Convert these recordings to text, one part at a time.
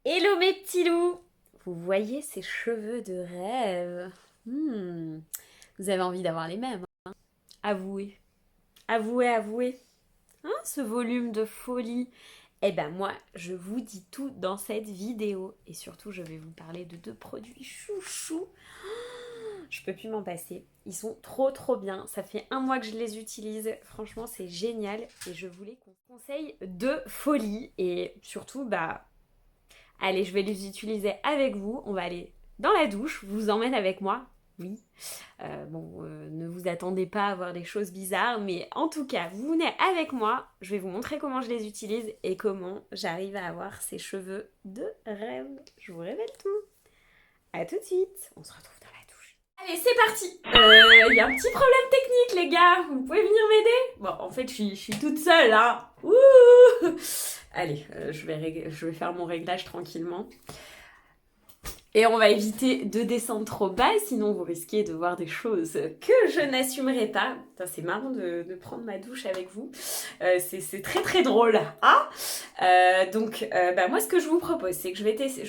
Hello mes petits loups! Vous voyez ces cheveux de rêve? Vous avez envie d'avoir les mêmes, hein? Avouez, avouez, avouez. Hein, ce volume de folie. Eh ben moi, je vous dis tout dans cette vidéo. Et surtout, je vais vous parler de deux produits chouchous. Je peux plus m'en passer. Ils sont trop trop bien. Ça fait un mois que je les utilise. Franchement, c'est génial. Et je voulais qu'on conseille de folie. Et surtout, allez, je vais les utiliser avec vous. On va aller dans la douche. Je vous emmène avec moi. Oui. Ne vous attendez pas à voir des choses bizarres, mais en tout cas, vous venez avec moi. Je vais vous montrer comment je les utilise et comment j'arrive à avoir ces cheveux de rêve. Je vous révèle tout. À tout de suite. On se retrouve dans la douche. Allez, c'est parti. Il y a un petit problème technique, les gars. Vous pouvez venir m'aider? Bon, en fait, je suis toute seule, hein. Ouh. Allez, je vais faire mon réglage tranquillement. Et on va éviter de descendre trop bas, sinon vous risquez de voir des choses que je n'assumerai pas. Putain, c'est marrant de prendre ma douche avec vous. C'est très très drôle. Hein. Moi ce que je vous propose, c'est que je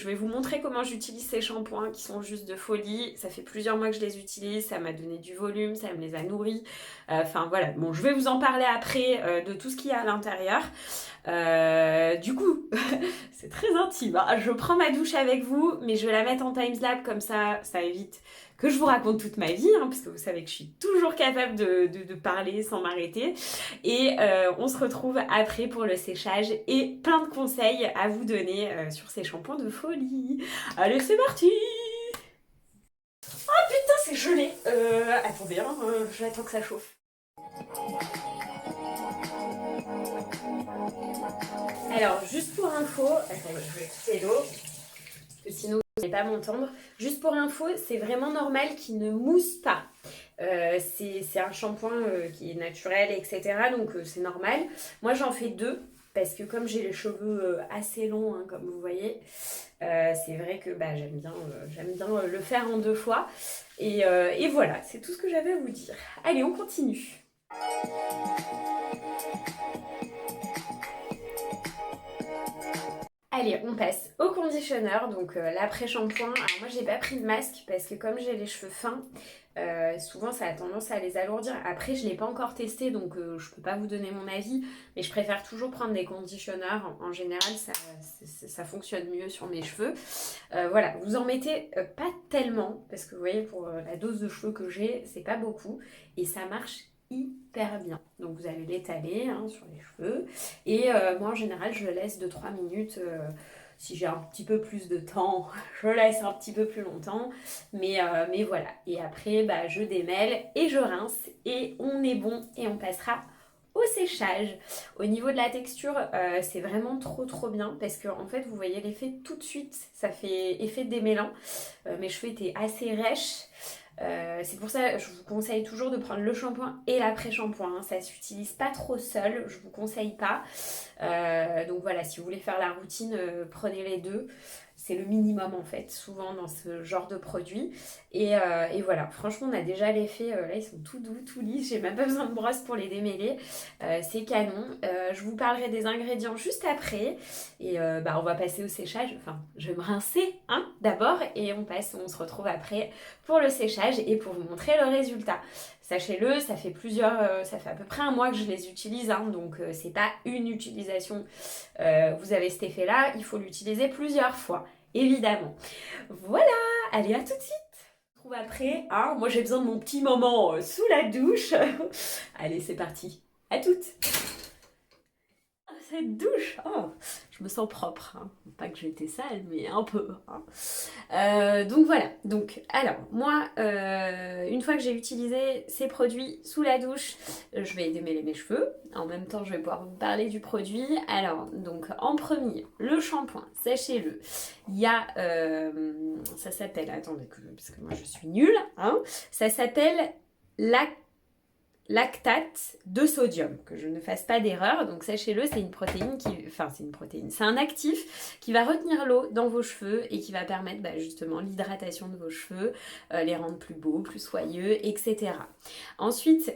vais vous montrer comment j'utilise ces shampoings qui sont juste de folie. Ça fait plusieurs mois que je les utilise, ça m'a donné du volume, ça me les a nourris. Enfin voilà, bon je vais vous en parler après de tout ce qu'il y a à l'intérieur. Du coup, c'est très intime, hein. Je prends ma douche avec vous, mais je vais la mettre en timelapse comme ça évite que je vous raconte toute ma vie, hein, parce que vous savez que je suis toujours capable de parler sans m'arrêter. Et on se retrouve après pour le séchage et plein de conseils à vous donner sur ces shampoings de folie. Allez, c'est parti! Putain, c'est gelé. Attendez, hein, j'attends que ça chauffe. Alors, juste pour info, attends, je vais quitter l'eau, parce que sinon vous n'allez pas m'entendre. Juste pour info, c'est vraiment normal qu'il ne mousse pas. C'est un shampoing qui est naturel, etc. Donc c'est normal. Moi j'en fais deux, parce que comme j'ai les cheveux assez longs, hein, comme vous voyez, c'est vrai que j'aime bien le faire en deux fois. Et voilà, c'est tout ce que j'avais à vous dire. Allez, on continue. Allez, on passe au conditionneur, donc l'après-shampoing. Alors moi, j'ai pas pris de masque parce que comme j'ai les cheveux fins, souvent ça a tendance à les alourdir. Après, je l'ai pas encore testé, donc je peux pas vous donner mon avis, mais je préfère toujours prendre des conditionneurs. En général, ça fonctionne mieux sur mes cheveux. Voilà, vous en mettez pas tellement parce que vous voyez, pour la dose de cheveux que j'ai, c'est pas beaucoup et ça marche hyper bien. Donc vous allez l'étaler hein, sur les cheveux. Et moi en général je le laisse de 3 minutes. Si j'ai un petit peu plus de temps, je laisse un petit peu plus longtemps. Mais voilà. Et après je démêle et je rince. Et on est bon et on passera au séchage. Au niveau de la texture, c'est vraiment trop trop bien parce que en fait vous voyez l'effet tout de suite, ça fait effet démêlant. Mes cheveux étaient assez rêches. C'est pour ça que je vous conseille toujours de prendre le shampoing et l'après-shampoing, hein. Ça s'utilise pas trop seul, je vous conseille pas. Donc voilà, si vous voulez faire la routine, prenez les deux. C'est le minimum en fait, souvent dans ce genre de produit. Et voilà, franchement, on a déjà l'effet. Là, ils sont tout doux, tout lisses. J'ai même pas besoin de brosse pour les démêler. C'est canon. Je vous parlerai des ingrédients juste après. Et on va passer au séchage. Enfin, je vais me rincer hein, d'abord et on se retrouve après pour le séchage et pour vous montrer le résultat. Sachez-le, ça fait à peu près un mois que je les utilise, hein, donc c'est pas une utilisation. Vous avez cet effet-là, il faut l'utiliser plusieurs fois, évidemment. Voilà, allez à tout de suite. On se retrouve après, hein. Moi j'ai besoin de mon petit moment sous la douche. Allez, c'est parti. À toutes. Cette douche, oh, je me sens propre, hein. Pas que j'étais sale, mais un peu, hein. Donc voilà, donc alors moi, une fois que j'ai utilisé ces produits sous la douche, je vais démêler mes cheveux. En même temps, je vais pouvoir vous parler du produit. Alors, donc en premier, le shampoing, sachez-le, il y a, ça s'appelle, attendez, parce que moi je suis nulle, hein, ça s'appelle la lactate de sodium, que je ne fasse pas d'erreur. Donc sachez-le, c'est une protéine c'est un actif qui va retenir l'eau dans vos cheveux et qui va permettre justement l'hydratation de vos cheveux, les rendre plus beaux, plus soyeux, etc. Ensuite,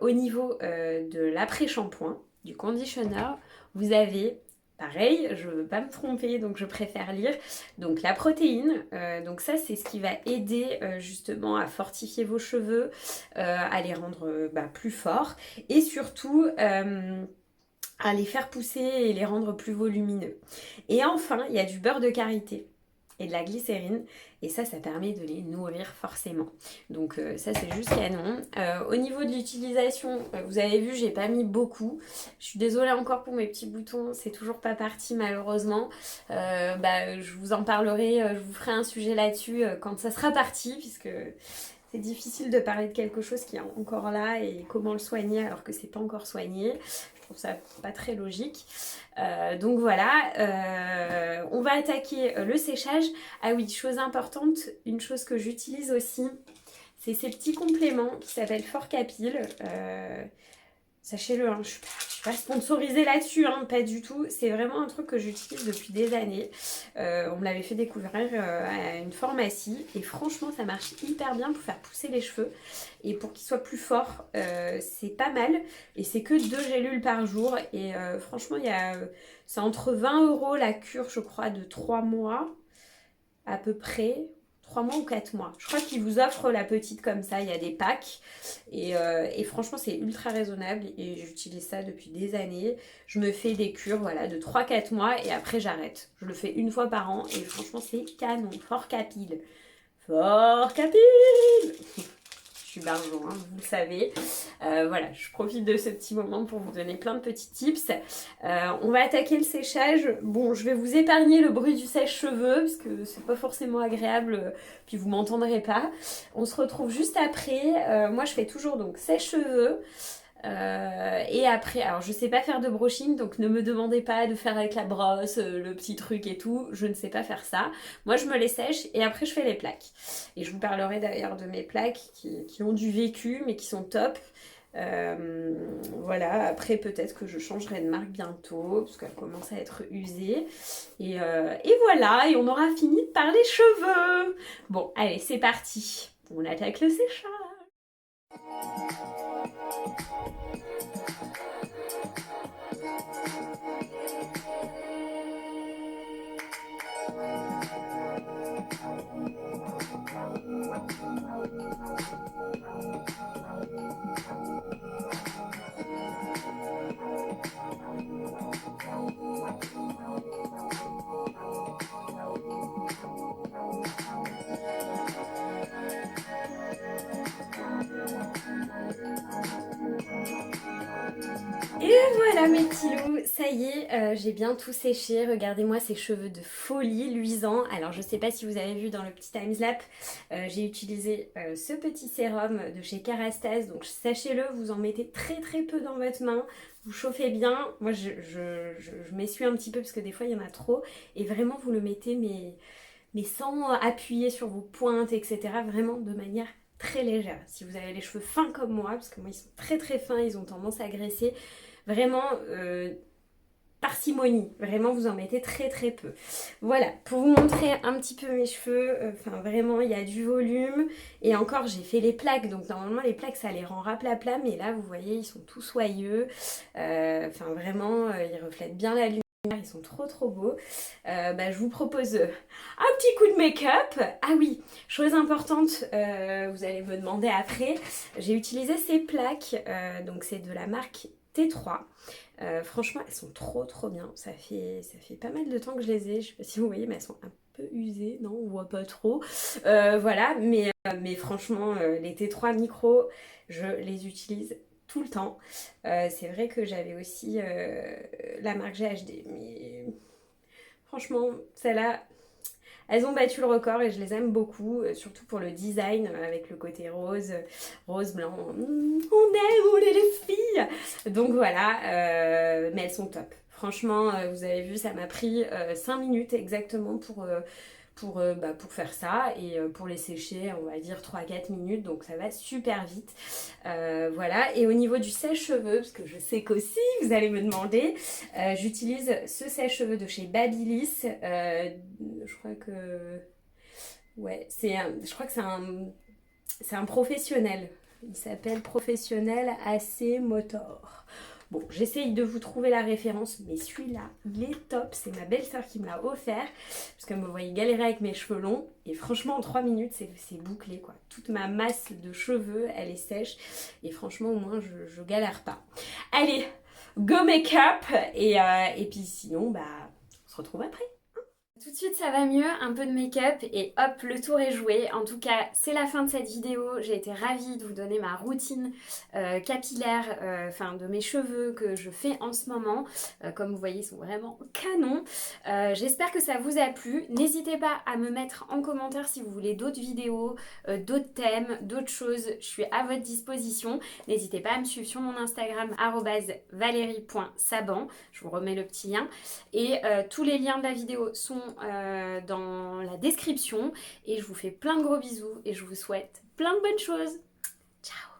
au niveau de l'après-shampoing, du conditioner, vous avez pareil, je veux pas me tromper, donc je préfère lire. Donc la protéine, donc ça c'est ce qui va aider justement à fortifier vos cheveux, à les rendre plus forts et surtout à les faire pousser et les rendre plus volumineux. Et enfin, il y a du beurre de karité et de la glycérine et ça permet de les nourrir forcément. Donc ça c'est juste canon. Au niveau de l'utilisation, vous avez vu, j'ai pas mis beaucoup. Je suis désolée encore pour mes petits boutons, c'est toujours pas parti malheureusement. Je vous en parlerai, je vous ferai un sujet là-dessus quand ça sera parti puisque c'est difficile de parler de quelque chose qui est encore là et comment le soigner alors que c'est pas encore soigné. Je trouve ça pas très logique. Donc voilà, on va attaquer le séchage. Ah oui, chose importante, une chose que j'utilise aussi, c'est ces petits compléments qui s'appellent Forcapil. Sachez-le, hein, je suis pas sponsorisée là-dessus, hein, pas du tout. C'est vraiment un truc que j'utilise depuis des années. On me l'avait fait découvrir à une pharmacie et franchement, ça marche hyper bien pour faire pousser les cheveux et pour qu'ils soient plus forts. C'est pas mal et c'est que 2 gélules par jour et franchement, c'est entre 20 € la cure, je crois, de 3 mois à peu près. 3 mois ou 4 mois. Je crois qu'ils vous offrent la petite comme ça, il y a des packs. Et franchement, c'est ultra raisonnable et j'utilise ça depuis des années. Je me fais des cures voilà, de 3-4 mois et après j'arrête. Je le fais une fois par an et franchement, c'est canon. Fort capile. Fort capile. Je suis barjon, hein, vous le savez. Voilà, je profite de ce petit moment pour vous donner plein de petits tips. On va attaquer le séchage. Bon, je vais vous épargner le bruit du sèche-cheveux parce que c'est pas forcément agréable, puis vous m'entendrez pas. On se retrouve juste après. Moi, je fais toujours donc sèche-cheveux. Et après, alors je sais pas faire de brushing, donc ne me demandez pas de faire avec la brosse, le petit truc et tout, je ne sais pas faire ça. Moi je me les sèche et après je fais les plaques. Et je vous parlerai d'ailleurs de mes plaques qui ont du vécu mais qui sont top. Voilà, après peut-être que je changerai de marque bientôt parce qu'elle commence à être usée. Et voilà, et on aura fini de parler cheveux. Bon, allez, c'est parti. On attaque le séchage. Et voilà mes petits loups, ça y est, j'ai bien tout séché. Regardez-moi ces cheveux de folie, luisants. Alors je sais pas si vous avez vu dans le petit timelapse, j'ai utilisé ce petit sérum de chez Kerastase. Donc sachez-le, vous en mettez très très peu dans votre main. Vous chauffez bien. Moi je m'essuie un petit peu parce que des fois il y en a trop. Et vraiment vous le mettez mais sans appuyer sur vos pointes, etc. Vraiment de manière très légère. Si vous avez les cheveux fins comme moi, parce que moi ils sont très très fins, ils ont tendance à graisser, vraiment parcimonie, vraiment vous en mettez très très peu. Voilà, pour vous montrer un petit peu mes cheveux, enfin vraiment il y a du volume et encore j'ai fait les plaques, donc normalement les plaques ça les rend rapla-pla, mais là vous voyez ils sont tout soyeux, enfin vraiment ils reflètent bien la lumière. Ils sont trop trop beaux. Je vous propose un petit coup de make-up. Ah oui, chose importante, vous allez me demander après. J'ai utilisé ces plaques, donc c'est de la marque T3. Franchement, elles sont trop trop bien. Ça fait pas mal de temps que je les ai. Je sais pas si vous voyez, mais elles sont un peu usées. Non, on voit pas trop. Voilà, mais franchement, les T3 micro, je les utilise tout le temps. C'est vrai que j'avais aussi la marque GHD, mais franchement, celle-là, elles ont battu le record et je les aime beaucoup, surtout pour le design avec le côté rose, rose blanc. On est les filles. Donc voilà, mais elles sont top. Franchement, vous avez vu, ça m'a pris 5 minutes exactement pour faire ça et pour les sécher, on va dire 3-4 minutes, donc ça va super vite. Voilà, et au niveau du sèche-cheveux, parce que je sais qu'aussi vous allez me demander, j'utilise ce sèche-cheveux de chez Babyliss. Je crois que ouais, je crois que c'est un professionnel. Il s'appelle Professionnel AC Motor. Bon, j'essaye de vous trouver la référence, mais celui-là, il est top. C'est ma belle-sœur qui me l'a offert, parce qu'elle me voyait galérer avec mes cheveux longs. Et franchement, en 3 minutes, c'est bouclé, quoi. Toute ma masse de cheveux, elle est sèche. Et franchement, au moins, je galère pas. Allez, go make-up. Et puis sinon, bah, on se retrouve après. Tout de suite ça va mieux, un peu de make-up et hop, le tour est joué. En tout cas, c'est la fin de cette vidéo. J'ai été ravie de vous donner ma routine capillaire, enfin de mes cheveux que je fais en ce moment. Comme vous voyez, ils sont vraiment canons. J'espère que ça vous a plu. N'hésitez pas à me mettre en commentaire si vous voulez d'autres vidéos, d'autres thèmes, d'autres choses. Je suis à votre disposition. N'hésitez pas à me suivre sur mon Instagram @valerie.saban. Je vous remets le petit lien. Et tous les liens de la vidéo sont dans la description. Et je vous fais plein de gros bisous et je vous souhaite plein de bonnes choses. Ciao!